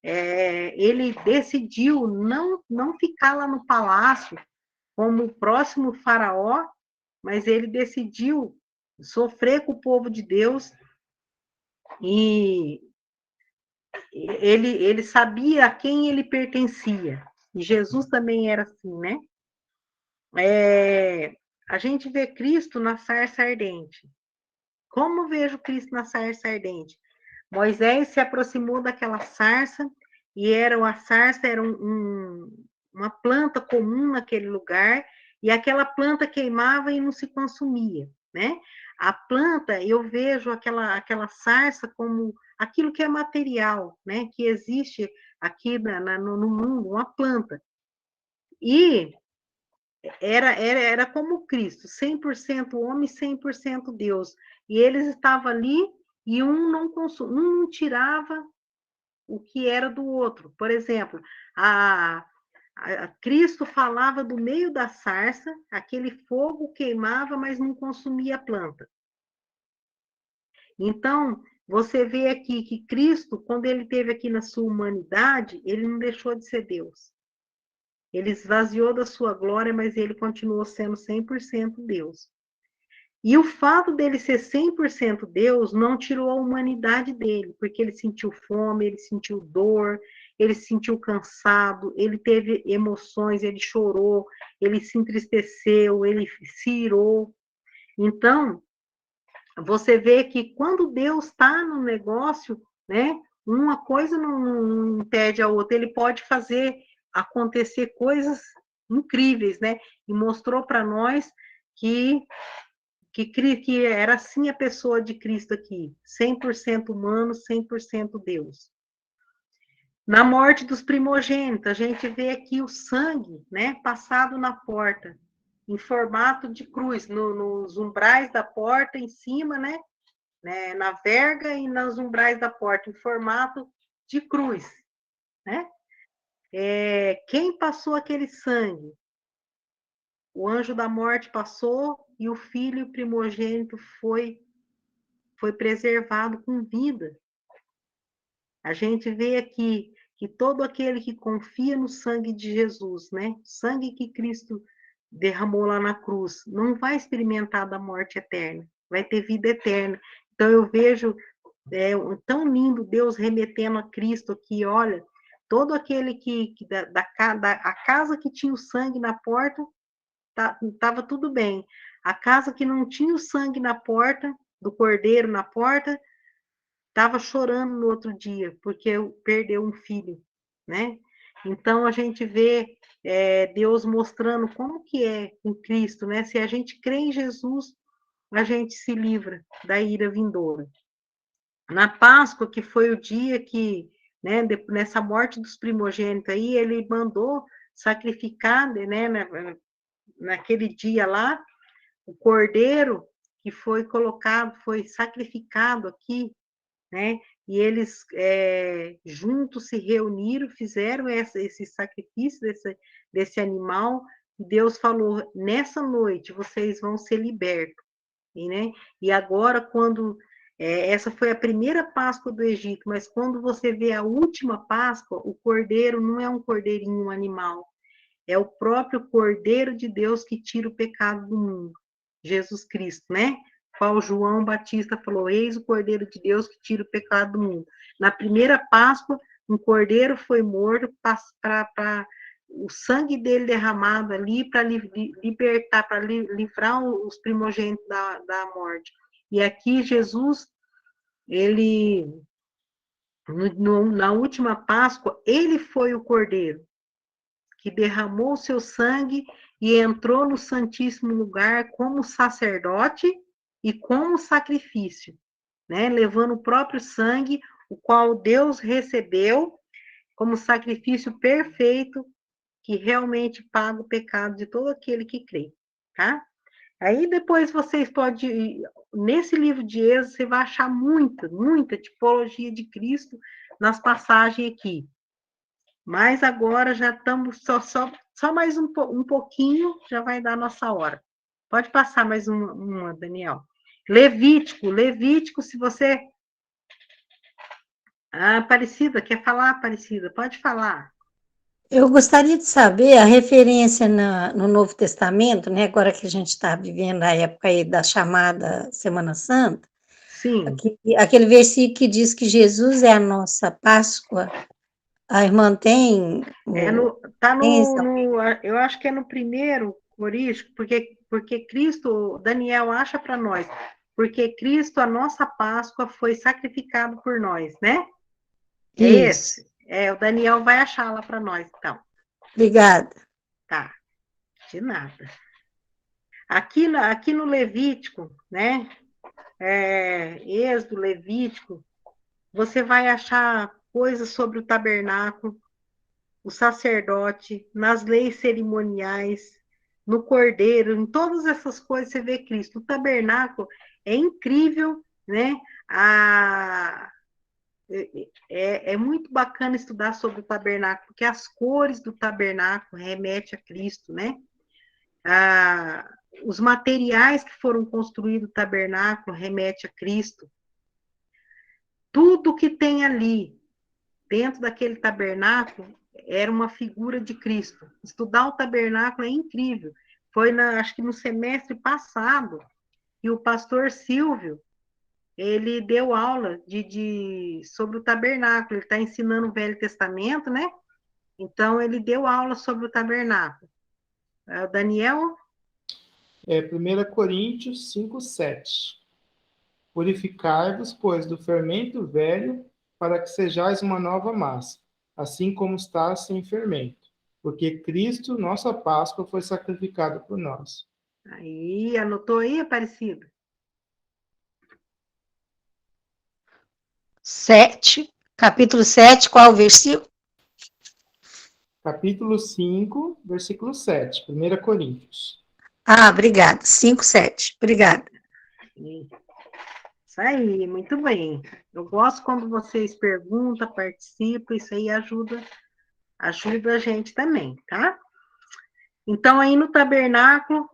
Ele decidiu não ficar lá no palácio como o próximo faraó, mas ele decidiu sofrer com o povo de Deus e ele sabia a quem ele pertencia. E Jesus também era assim, né? A gente vê Cristo na sarça ardente. Como vejo Cristo na sarça ardente? Moisés se aproximou daquela sarça, e a sarça era uma planta comum naquele lugar, e aquela planta queimava e não se consumia, né? A planta, eu vejo aquela sarça como aquilo que é material, né? Que existe aqui no mundo, uma planta. E era como Cristo, 100% homem, 100% Deus. E eles estavam ali e um não tirava o que era do outro. Por exemplo, Cristo falava do meio da sarça, aquele fogo queimava, mas não consumia a planta. Então, você vê aqui que Cristo, quando ele esteve aqui na sua humanidade, ele não deixou de ser Deus. Ele esvaziou da sua glória, mas ele continuou sendo 100% Deus. E o fato dele ser 100% Deus não tirou a humanidade dele, porque ele sentiu fome, ele sentiu dor, ele se sentiu cansado, ele teve emoções, ele chorou, ele se entristeceu, ele se irou. Então, você vê que quando Deus está no negócio, né, uma coisa não impede a outra, ele pode fazer acontecer coisas incríveis, né? E mostrou para nós que era assim a pessoa de Cristo aqui, 100% humano, 100% Deus. Na morte dos primogênitos, a gente vê aqui o sangue, né, passado na porta. em formato de cruz, nos umbrais da porta, em cima, né? Na verga e nos umbrais da porta, em formato de cruz, né? Quem passou aquele sangue? O anjo da morte passou e o filho primogênito foi preservado com vida. A gente vê aqui que todo aquele que confia no sangue de Jesus, né? Sangue que Cristo derramou lá na cruz, não vai experimentar da morte eterna, vai ter vida eterna. Então eu vejo tão lindo Deus remetendo a Cristo aqui, olha, todo aquele que a casa que tinha o sangue na porta, estava tudo bem. A casa que não tinha o sangue na porta, do cordeiro na porta, estava chorando no outro dia, porque perdeu um filho, né? Então, a gente vê Deus mostrando como que é em Cristo, né? Se a gente crê em Jesus, a gente se livra da ira vindoura. Na Páscoa, que foi o dia que, né, nessa morte dos primogênitos aí, ele mandou sacrificar, né, naquele dia lá, o cordeiro que foi colocado, foi sacrificado aqui, né? E eles juntos se reuniram, fizeram esse sacrifício desse animal, e Deus falou, nessa noite vocês vão ser libertos, né? E agora, quando essa foi a primeira Páscoa do Egito, mas quando você vê a última Páscoa, o cordeiro não é um cordeirinho, um animal, é o próprio Cordeiro de Deus que tira o pecado do mundo, Jesus Cristo, né? Qual João Batista falou, eis o Cordeiro de Deus que tira o pecado do mundo. Na primeira Páscoa, um cordeiro foi morto para o sangue dele derramado ali para libertar, para livrar os primogênitos da morte. E aqui Jesus, ele, na última Páscoa, ele foi o cordeiro que derramou o seu sangue e entrou no Santíssimo Lugar como sacerdote e como sacrifício, né? Levando o próprio sangue, o qual Deus recebeu como sacrifício perfeito, que realmente paga o pecado de todo aquele que crê, tá? Aí depois vocês podem, nesse livro de Êxodo, você vai achar muita tipologia de Cristo nas passagens aqui. Mas agora já estamos só mais um pouquinho, já vai dar a nossa hora. Pode passar mais uma, Daniel. Levítico, se você... Aparecida, quer falar, Aparecida? Pode falar. Eu gostaria de saber a referência no Novo Testamento, né? Agora que a gente está vivendo a época aí da chamada Semana Santa. Sim. Aquele versículo que diz que Jesus é a nossa Páscoa. A irmã tem... Eu acho que é no primeiro Corístico, porque Cristo, Daniel acha para nós, porque Cristo, a nossa Páscoa, foi sacrificado por nós, né? É esse? O Daniel vai achar lá para nós, então. Obrigada. Tá, de nada. Aqui no Levítico, né? Êxodo, Levítico, você vai achar coisas sobre o tabernáculo, o sacerdote, nas leis cerimoniais, no cordeiro, em todas essas coisas você vê Cristo. O tabernáculo é incrível, né? É muito bacana estudar sobre o tabernáculo, porque as cores do tabernáculo remetem a Cristo, né? Os materiais que foram construídos no tabernáculo remetem a Cristo. Tudo que tem ali, dentro daquele tabernáculo, era uma figura de Cristo. Estudar o tabernáculo é incrível. Foi, acho que no semestre passado, e o pastor Silvio, ele deu aula sobre o tabernáculo. Ele está ensinando o Velho Testamento, né? Então, ele deu aula sobre o tabernáculo. O Daniel? 1 Coríntios 5:7. Purificai-vos, pois, do fermento velho, para que sejais uma nova massa, assim como está sem fermento. Porque Cristo, nossa Páscoa, foi sacrificado por nós. Aí, anotou aí, Aparecido? 7, capítulo 7, qual o versículo? Capítulo 5, versículo 7, 1 Coríntios. Ah, obrigada. 5:7. Obrigada. Isso aí, muito bem. Eu gosto quando vocês perguntam, participam, isso aí ajuda a gente também, tá? Então, aí no tabernáculo,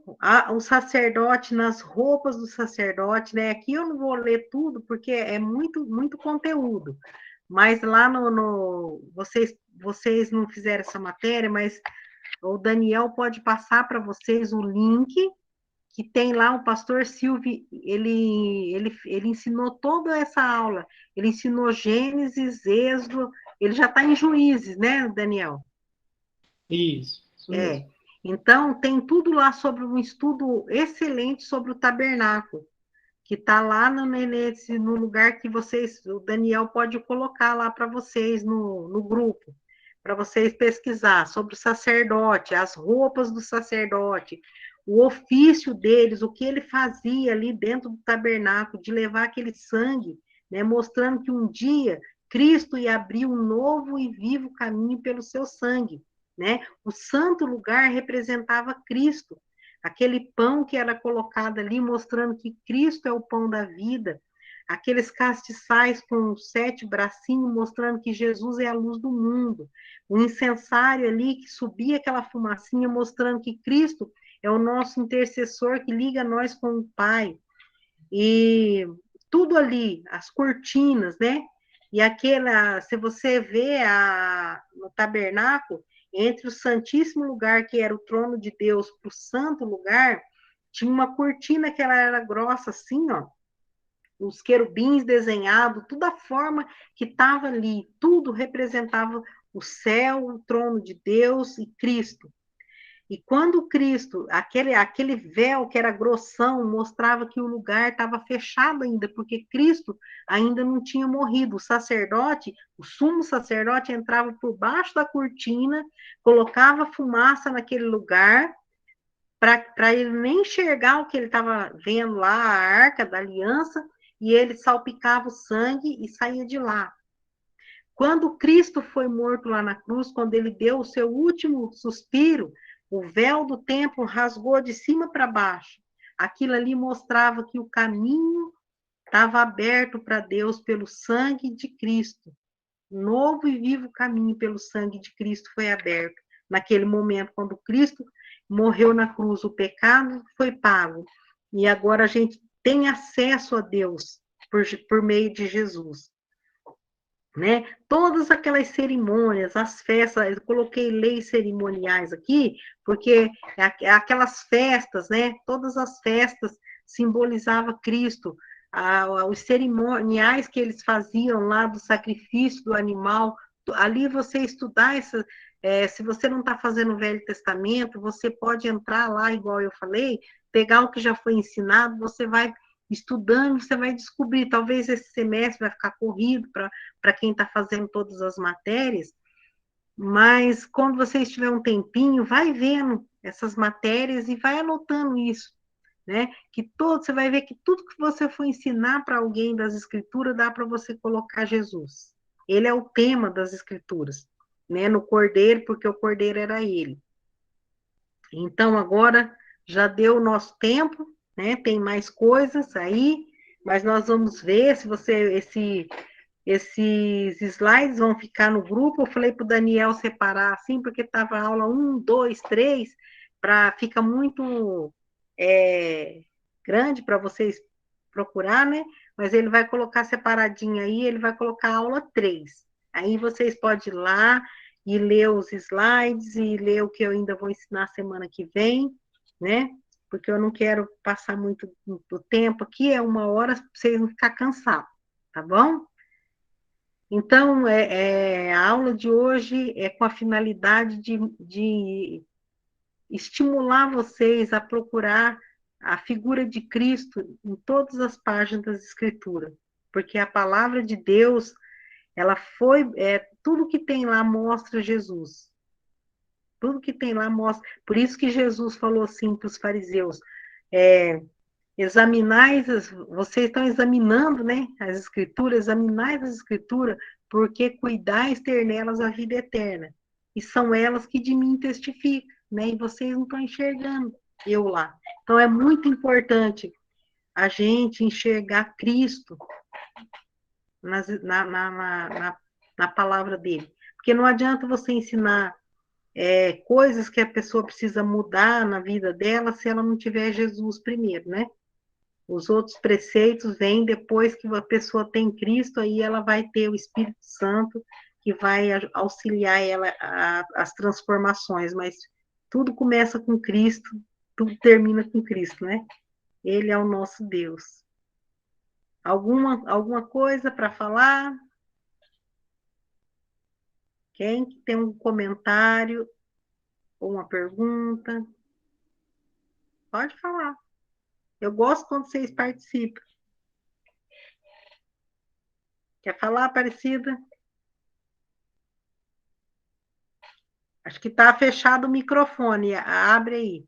o sacerdote, nas roupas do sacerdote, né? Aqui eu não vou ler tudo, porque é muito, muito conteúdo. Mas lá vocês não fizeram essa matéria, mas o Daniel pode passar para vocês o link que tem lá o pastor Silvio, ele ensinou toda essa aula. Ele ensinou Gênesis, Êxodo, ele já está em Juízes, né, Daniel? Isso mesmo. Então, tem tudo lá sobre um estudo excelente sobre o tabernáculo, que está lá no lugar que o Daniel pode colocar lá para vocês no grupo, para vocês pesquisar sobre o sacerdote, as roupas do sacerdote, o ofício deles, o que ele fazia ali dentro do tabernáculo, de levar aquele sangue, né, mostrando que um dia Cristo ia abrir um novo e vivo caminho pelo seu sangue, né? O santo lugar representava Cristo, aquele pão que era colocado ali, mostrando que Cristo é o pão da vida, aqueles castiçais com 7 bracinhos, mostrando que Jesus é a luz do mundo, o incensário ali que subia aquela fumacinha, mostrando que Cristo é o nosso intercessor que liga nós com o Pai, e tudo ali, as cortinas, né? E se você vê no tabernáculo, entre o santíssimo lugar, que era o trono de Deus, para o santo lugar, tinha uma cortina que ela era grossa assim, ó, os querubins desenhados, toda a forma que estava ali, tudo representava o céu, o trono de Deus e Cristo. E quando Cristo, aquele véu que era grossão, mostrava que o lugar estava fechado ainda, porque Cristo ainda não tinha morrido. O sacerdote, o sumo sacerdote, entrava por baixo da cortina, colocava fumaça naquele lugar, para ele nem enxergar o que ele estava vendo lá, a arca da aliança, e ele salpicava o sangue e saía de lá. Quando Cristo foi morto lá na cruz, quando ele deu o seu último suspiro, o véu do templo rasgou de cima para baixo. Aquilo ali mostrava que o caminho estava aberto para Deus pelo sangue de Cristo. Novo e vivo caminho pelo sangue de Cristo foi aberto. Naquele momento, quando Cristo morreu na cruz, o pecado foi pago. E agora a gente tem acesso a Deus por meio de Jesus. Né? Todas aquelas cerimônias, as festas, eu coloquei leis cerimoniais aqui, porque aquelas festas, né? Todas as festas simbolizavam Cristo, os cerimoniais que eles faziam lá do sacrifício do animal, ali você estudar se você não está fazendo o Velho Testamento, você pode entrar lá, igual eu falei, pegar o que já foi ensinado, você vai estudando, você vai descobrir, talvez esse semestre vai ficar corrido para quem está fazendo todas as matérias, mas quando você estiver um tempinho, vai vendo essas matérias e vai anotando isso, né? Você vai ver que tudo que você for ensinar para alguém das escrituras, dá para você colocar Jesus. Ele é o tema das escrituras, né? No Cordeiro, porque o Cordeiro era ele. Então, agora já deu o nosso tempo, né? Tem mais coisas aí, mas nós vamos ver se esses slides vão ficar no grupo. Eu falei para o Daniel separar assim, porque estava aula 1, 2, 3, fica muito grande para vocês procurar, né? Mas ele vai colocar separadinho aí, ele vai colocar a aula 3. Aí vocês podem ir lá e ler os slides e ler o que eu ainda vou ensinar semana que vem, né? Porque eu não quero passar muito do tempo aqui, é 1 hora, para vocês não ficarem cansados, tá bom? Então, a aula de hoje é com a finalidade de estimular vocês a procurar a figura de Cristo em todas as páginas das Escrituras, porque a palavra de Deus, ela tudo que tem lá mostra Jesus. Tudo que tem lá mostra. Por isso que Jesus falou assim para os fariseus, vocês estão examinando, né, as Escrituras, examinai as Escrituras, porque cuidais ter nelas a vida eterna. E são elas que de mim testificam, né, e vocês não estão enxergando. eu lá. Então, é muito importante a gente enxergar Cristo na palavra dele. Porque não adianta você ensinar coisas que a pessoa precisa mudar na vida dela se ela não tiver Jesus primeiro, né? Os outros preceitos vêm depois que a pessoa tem Cristo, aí ela vai ter o Espírito Santo que vai auxiliar ela as transformações, mas tudo começa com Cristo, tudo termina com Cristo, né? Ele é o nosso Deus. Alguma coisa para falar? Quem tem um comentário ou uma pergunta? Pode falar. Eu gosto quando vocês participam. Quer falar, Aparecida? Acho que está fechado o microfone. Abre aí.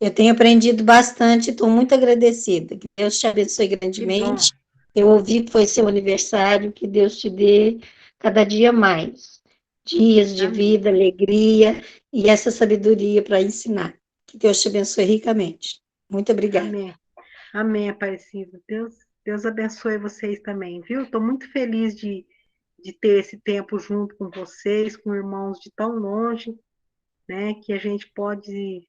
Eu tenho aprendido bastante, estou muito agradecida. Que Deus te abençoe grandemente. Eu ouvi que foi seu aniversário, que Deus te dê cada dia mais dias de vida, alegria e essa sabedoria para ensinar. Que Deus te abençoe ricamente. Muito obrigada. Amém. Amém, Aparecida. Deus abençoe vocês também, viu? Estou muito feliz de ter esse tempo junto com vocês, com irmãos de tão longe, né? Que a gente pode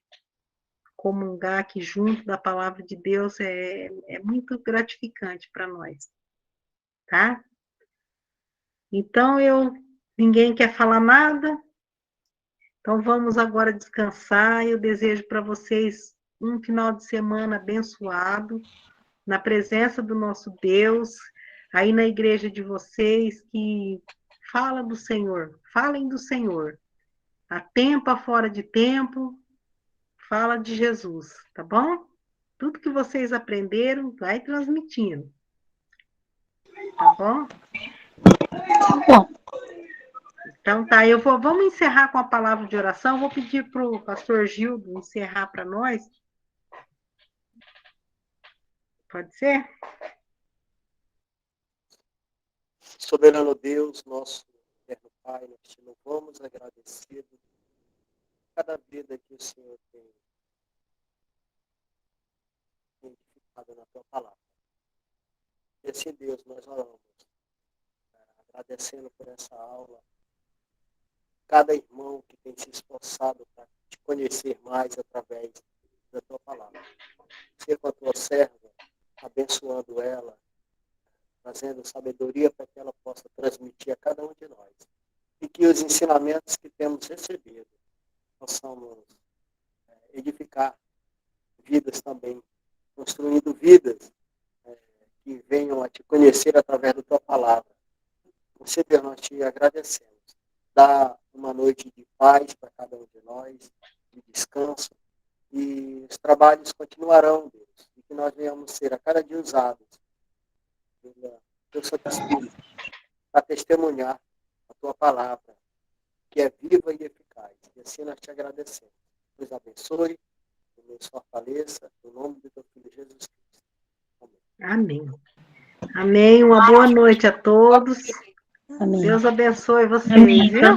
comungar aqui junto da palavra de Deus, é muito gratificante para nós, tá? Então, ninguém quer falar nada, então vamos agora descansar. Eu desejo para vocês um final de semana abençoado, na presença do nosso Deus, aí na igreja de vocês, que fala do Senhor, falem do Senhor, a tempo, a fora de tempo, fala de Jesus, tá bom? Tudo que vocês aprenderam, vai transmitindo. Tá bom? Tá bom. Então tá, vamos encerrar com a palavra de oração. Vou pedir para o pastor Gildo encerrar para nós. Pode ser? Soberano Deus, nosso eterno Pai, nós te louvamos agradecido por cada vida que o Senhor tem edificado na tua palavra. E assim, Deus, nós oramos, agradecendo por essa aula, cada irmão que tem se esforçado para te conhecer mais através da tua palavra. Ser com a tua serva, abençoando ela, trazendo sabedoria para que ela possa transmitir a cada um de nós. E que os ensinamentos que temos recebido possamos edificar vidas também, construindo vidas que venham a te conhecer através da tua palavra. Você, Deus, nós te agradecemos. Dá uma noite de paz para cada um de nós, de descanso, e os trabalhos continuarão, Deus, e que nós venhamos ser a cada dia usados pelo Santo Espírito para testemunhar a tua palavra, que é viva e eficaz. E assim nós te agradecemos. Nos abençoe, nos fortaleça, no nome do teu Filho Jesus Cristo. Amém. Amém. Amém. Uma boa noite a todos. Amém. Deus abençoe vocês, Amém. viu?